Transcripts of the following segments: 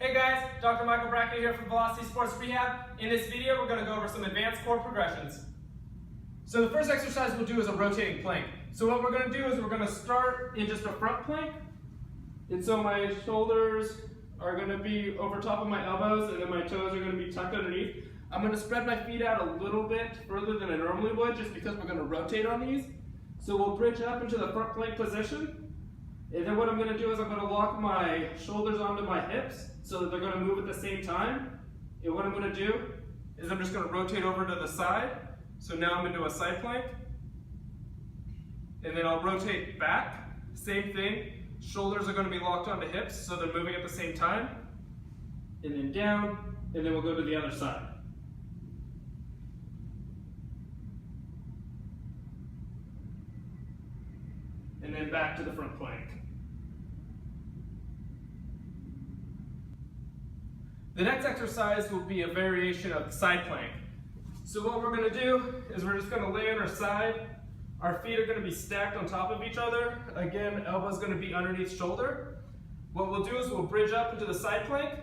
Hey guys, Dr. Michael Brackett here from Velocity Sports Rehab. In this video, we're going to go over some advanced core progressions. So the first exercise we'll do is a rotating plank. So what we're going to do is we're going to start in just a front plank. And so my shoulders are going to be over top of my elbows and then my toes are going to be tucked underneath. I'm going to spread my feet out a little bit further than I normally would just because we're going to rotate on these. So we'll bridge up into the front plank position. And then what I'm going to do is I'm going to lock my shoulders onto my hips so that they're going to move at the same time. And what I'm going to do is I'm just going to rotate over to the side. So now I'm into a side plank. And then I'll rotate back. Same thing. Shoulders are going to be locked onto hips so they're moving at the same time. And then down. And then we'll go to the other side. And then back to the front plank. The next exercise will be a variation of the side plank. So what we're going to do is we're just going to lay on our side. Our feet are going to be stacked on top of each other. Again, elbow's going to be underneath shoulder. What we'll do is we'll bridge up into the side plank.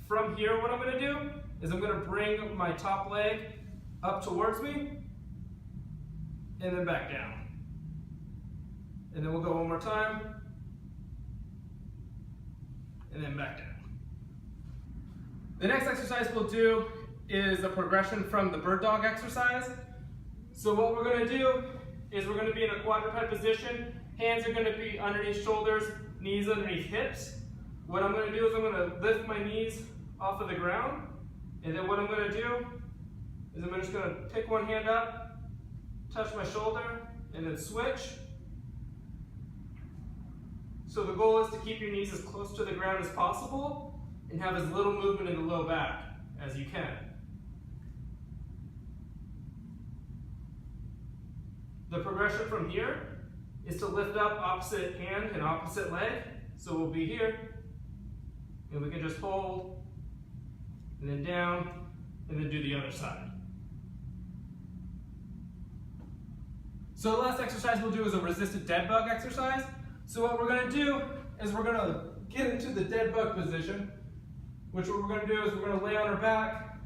From here, what I'm going to do is I'm going to bring my top leg up towards me and then back down. And then we'll go one more time and then back down. The next exercise we'll do is a progression from the bird dog exercise. So what we're going to do is we're going to be in a quadruped position. Hands are going to be underneath shoulders, knees underneath hips. What I'm going to do is I'm going to lift my knees off of the ground. And then what I'm going to do is I'm just going to pick one hand up, touch my shoulder, and then switch. So the goal is to keep your knees as close to the ground as possible and have as little movement in the low back as you can. The progression from here is to lift up opposite hand and opposite leg. So we'll be here, and we can just hold, and then down, and then do the other side. So the last exercise we'll do is a resisted dead bug exercise. So what we're going to do is we're going to get into the dead bug position, which what we're going to do is we're going to lay on our back.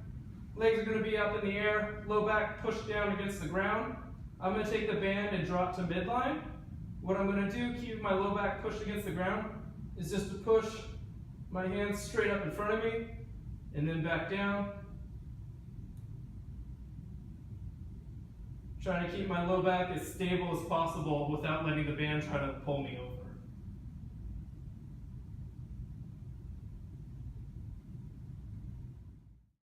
Legs are going to be up in the air, low back pushed down against the ground. I'm going to take the band and drop to midline. What I'm going to do, keep my low back pushed against the ground, is just to push my hands straight up in front of me and then back down. Trying to keep my low back as stable as possible without letting the band try to pull me over.